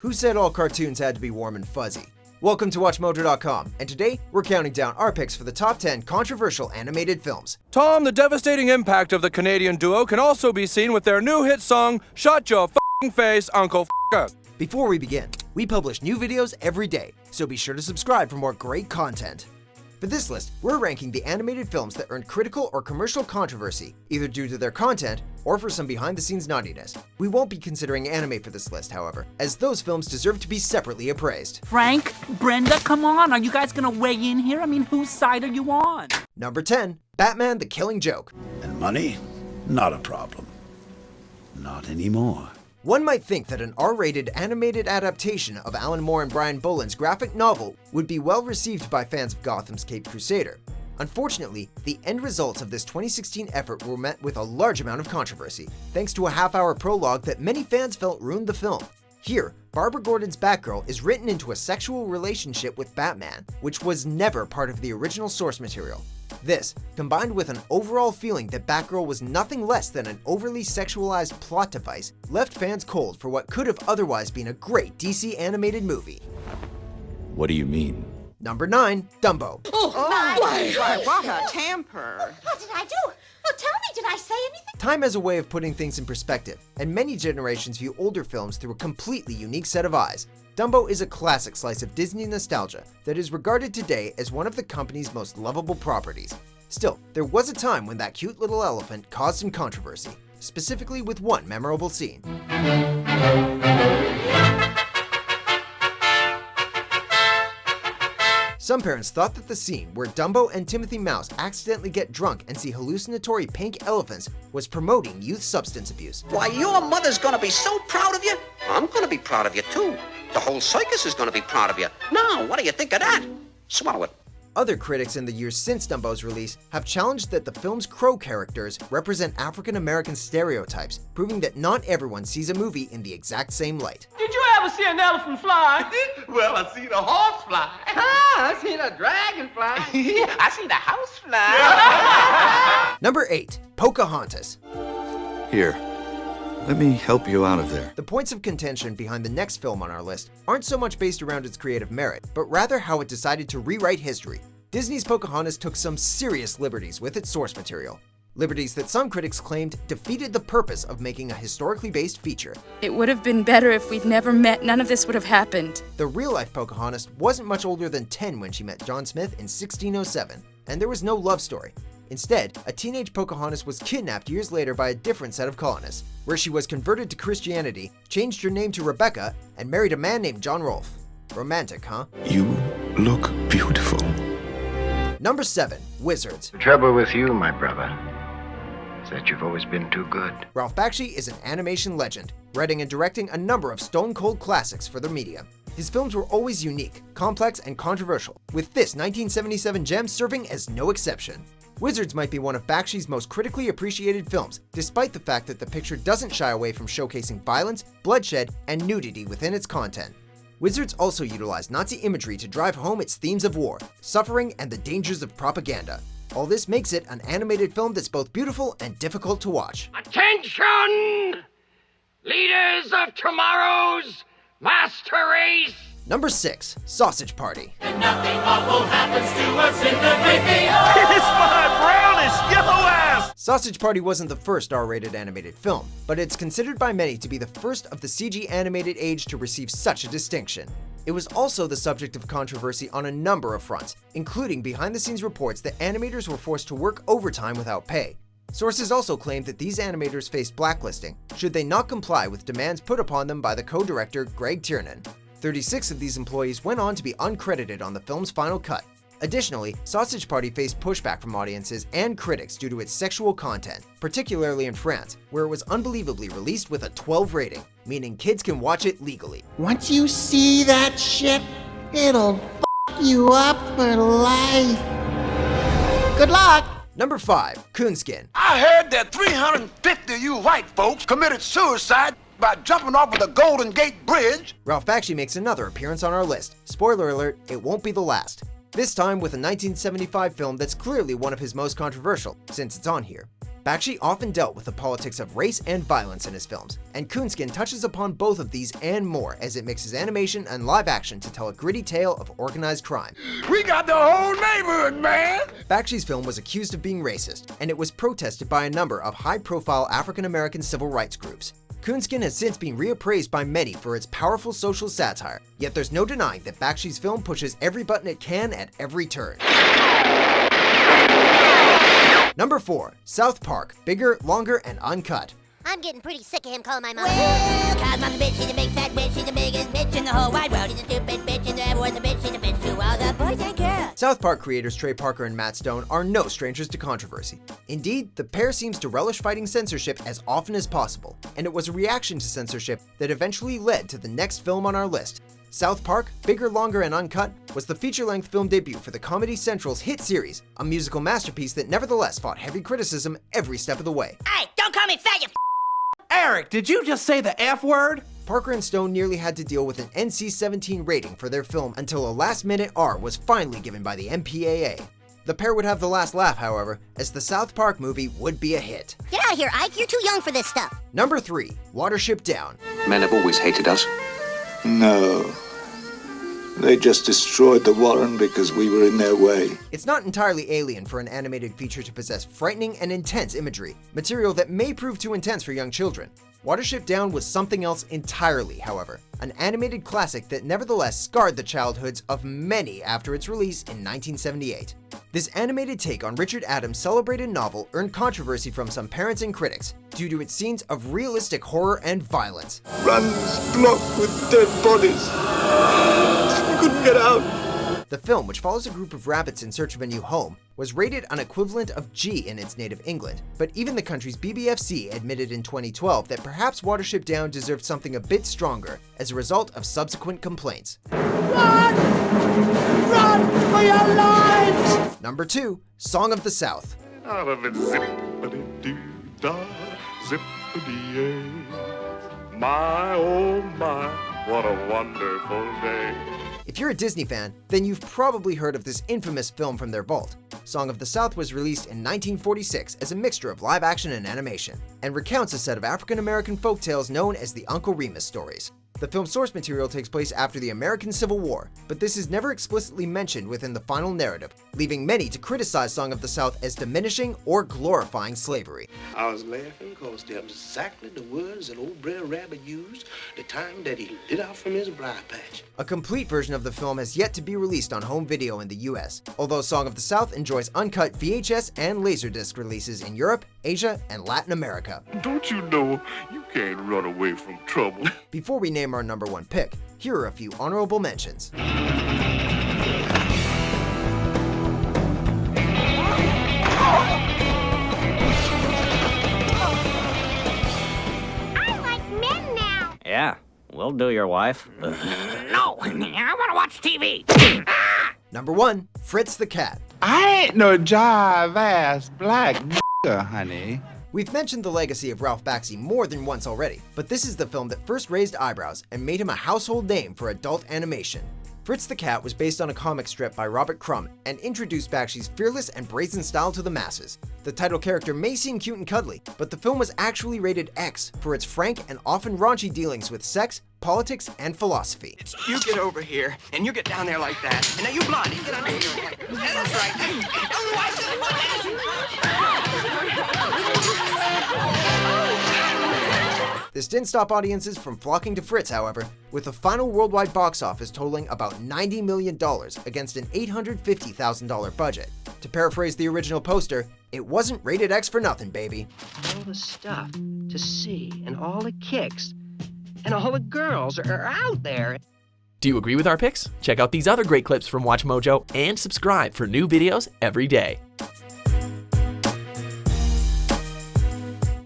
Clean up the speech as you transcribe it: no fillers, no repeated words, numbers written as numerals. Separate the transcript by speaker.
Speaker 1: Who said all cartoons had to be warm and fuzzy? Welcome to WatchMojo.com, and today we're counting down our picks for the top 10 controversial animated films.
Speaker 2: Tom, the devastating impact of the Canadian duo can also be seen with their new hit song, Shut Your F***ing Face, Uncle F***er.
Speaker 1: Before we begin, we publish new videos every day, so be sure to subscribe for more great content. For this list, we're ranking the animated films that earned critical or commercial controversy, either due to their content or for some behind-the-scenes naughtiness. We won't be considering anime for this list, however, as those films deserve to be separately appraised.
Speaker 3: Frank, Brenda, come on, are you guys gonna weigh in here? I mean, whose side are you on?
Speaker 1: Number 10, Batman: The Killing Joke.
Speaker 4: And money? Not a problem. Not anymore.
Speaker 1: One might think that an R-rated animated adaptation of Alan Moore and Brian Boland's graphic novel would be well received by fans of Gotham's Caped Crusader. Unfortunately, the end results of this 2016 effort were met with a large amount of controversy, thanks to a half-hour prologue that many fans felt ruined the film. Here, Barbara Gordon's Batgirl is written into a sexual relationship with Batman, which was never part of the original source material. This, combined with an overall feeling that Batgirl was nothing less than an overly sexualized plot device, left fans cold for what could have otherwise been a great DC animated movie.
Speaker 5: What do you mean?
Speaker 1: Number 9, Dumbo.
Speaker 6: Why, what a temper.
Speaker 7: What did I do? Oh, tell me, did I say anything?
Speaker 1: Time has a way of putting things in perspective, and many generations view older films through a completely unique set of eyes. Dumbo is a classic slice of Disney nostalgia that is regarded today as one of the company's most lovable properties. Still, there was a time when that cute little elephant caused some controversy, specifically with one memorable scene. Some parents thought that the scene where Dumbo and Timothy Mouse accidentally get drunk and see hallucinatory pink elephants was promoting youth substance abuse.
Speaker 6: Why, your mother's gonna be so proud of you. I'm gonna be proud of you, too. The whole circus is gonna be proud of you. Now, what do you think of that? Swallow it.
Speaker 1: Other critics in the years since Dumbo's release have challenged that the film's crow characters represent African-American stereotypes, proving that not everyone sees a movie in the exact same light.
Speaker 8: Did you ever see an elephant fly? Well, I seen a horse fly. I seen a dragon fly. I seen a house fly.
Speaker 1: Number 8, Pocahontas.
Speaker 5: Here, let me help you out of there.
Speaker 1: The points of contention behind the next film on our list aren't so much based around its creative merit, but rather how it decided to rewrite history. Disney's Pocahontas took some serious liberties with its source material. Liberties that some critics claimed defeated the purpose of making a historically based feature.
Speaker 9: It would have been better if we'd never met. None of this would have happened.
Speaker 1: The real-life Pocahontas wasn't much older than 10 when she met John Smith in 1607, and there was no love story. Instead, a teenage Pocahontas was kidnapped years later by a different set of colonists, where she was converted to Christianity, changed her name to Rebecca, and married a man named John Rolfe. Romantic, huh?
Speaker 5: You look beautiful.
Speaker 1: Number 7, Wizards.
Speaker 10: The trouble with you, my brother, is that you've always been too good.
Speaker 1: Ralph Bakshi is an animation legend, writing and directing a number of stone-cold classics for the media. His films were always unique, complex, and controversial, with this 1977 gem serving as no exception. Wizards might be one of Bakshi's most critically appreciated films, despite the fact that the picture doesn't shy away from showcasing violence, bloodshed, and nudity within its content. Wizards also utilized Nazi imagery to drive home its themes of war, suffering, and the dangers of propaganda. All this makes it an animated film that's both beautiful and difficult to watch.
Speaker 8: Attention! Leaders of tomorrow's master race!
Speaker 1: Number 6, Sausage Party.
Speaker 8: And nothing awful happens to us in the great beyond. Kiss my brownish yellow ass!
Speaker 1: Sausage Party wasn't the first R-rated animated film, but it's considered by many to be the first of the CG animated age to receive such a distinction. It was also the subject of controversy on a number of fronts, including behind-the-scenes reports that animators were forced to work overtime without pay. Sources also claimed that these animators faced blacklisting should they not comply with demands put upon them by the co-director Greg Tiernan. 36 of these employees went on to be uncredited on the film's final cut. Additionally, Sausage Party faced pushback from audiences and critics due to its sexual content, particularly in France, where it was unbelievably released with a 12 rating, meaning kids can watch it legally.
Speaker 11: Once you see that shit, it'll f*** you up for life. Good luck!
Speaker 1: Number 5, Coonskin.
Speaker 12: I heard that 350 of you white folks committed suicide by jumping off of the Golden Gate Bridge.
Speaker 1: Ralph Bakshi makes another appearance on our list. Spoiler alert, it won't be the last. This time with a 1975 film that's clearly one of his most controversial, since it's on here. Bakshi often dealt with the politics of race and violence in his films, and Coonskin touches upon both of these and more as it mixes animation and live action to tell a gritty tale of organized crime.
Speaker 12: We got the whole neighborhood, man!
Speaker 1: Bakshi's film was accused of being racist, and it was protested by a number of high-profile African-American civil rights groups. Coonskin has since been reappraised by many for its powerful social satire, yet there's no denying that Bakshi's film pushes every button it can at every turn. Number 4. South Park, Bigger, Longer, and Uncut.
Speaker 7: I'm getting pretty sick of him calling my mom. Well, cause mom's a bitch, she's a big fat bitch, she's the biggest bitch in the whole wide world. She's a stupid bitch, and everyone's a bitch, she's a bitch to all the boys and girls.
Speaker 1: South Park creators Trey Parker and Matt Stone are no strangers to controversy. Indeed, the pair seems to relish fighting censorship as often as possible, and it was a reaction to censorship that eventually led to the next film on our list. South Park, Bigger, Longer, and Uncut was the feature-length film debut for the Comedy Central's hit series, a musical masterpiece that nevertheless fought heavy criticism every step of the way.
Speaker 7: Hey, don't call me fat, you
Speaker 3: Eric, did you just say the F word?
Speaker 1: Parker and Stone nearly had to deal with an NC-17 rating for their film until a last-minute R was finally given by the MPAA. The pair would have the last laugh, however, as the South Park movie would be a hit.
Speaker 7: Get out of here, Ike. You're too young for this stuff.
Speaker 1: Number 3. Watership Down.
Speaker 5: Men have always hated us.
Speaker 13: No. They just destroyed the Warren because we were in their way.
Speaker 1: It's not entirely alien for an animated feature to possess frightening and intense imagery, material that may prove too intense for young children. Watership Down was something else entirely, however, an animated classic that nevertheless scarred the childhoods of many after its release in 1978. This animated take on Richard Adams' celebrated novel earned controversy from some parents and critics due to its scenes of realistic horror and violence.
Speaker 13: Runs blocked with dead bodies. We couldn't get out.
Speaker 1: The film, which follows a group of rabbits in search of a new home, was rated an equivalent of G in its native England, but even the country's BBFC admitted in 2012 that perhaps Watership Down deserved something a bit stronger as a result of subsequent complaints.
Speaker 11: Run! Run for your lives!
Speaker 1: Number 2. Song of the South.
Speaker 14: Out of it, zippity-doo-dah, zippity-yay. My, oh my, what a wonderful day.
Speaker 1: If you're a Disney fan, then you've probably heard of this infamous film from their vault. Song of the South was released in 1946 as a mixture of live action and animation, and recounts a set of African-American folktales known as the Uncle Remus stories. The film's source material takes place after the American Civil War, but this is never explicitly mentioned within the final narrative, leaving many to criticize Song of the South as diminishing or glorifying slavery.
Speaker 15: I was laughing because they're exactly the words that old Brer Rabbit used the time that he lit out from his briar patch.
Speaker 1: A complete version of the film has yet to be released on home video in the US, although Song of the South enjoys uncut VHS and Laserdisc releases in Europe, Asia, and Latin America.
Speaker 14: Don't you know you can't run away from trouble?
Speaker 1: Before we name our number 1 pick, here are a few honorable mentions.
Speaker 7: I like men now.
Speaker 16: Yeah, we'll do your wife.
Speaker 3: No, I want to watch TV.
Speaker 1: Number 1, Fritz the Cat.
Speaker 17: I ain't no jive-ass black honey.
Speaker 1: We've mentioned the legacy of Ralph Bakshi more than once already, but this is the film that first raised eyebrows and made him a household name for adult animation. Fritz the Cat was based on a comic strip by Robert Crumb and introduced Bakshi's fearless and brazen style to the masses. The title character may seem cute and cuddly, but the film was actually rated X for its frank and often raunchy dealings with sex, politics, and philosophy.
Speaker 8: You get over here, and you get down there like that. And now you blind, you get under here. That's right.
Speaker 1: This didn't stop audiences from flocking to Fritz, however, with the final worldwide box office totaling about $90 million against an $850,000 budget. To paraphrase the original poster, it wasn't rated X for nothing, baby.
Speaker 18: All the stuff to see, and all the kicks, and all the girls are out there.
Speaker 19: Do you agree with our picks? Check out these other great clips from WatchMojo and subscribe for new videos every day.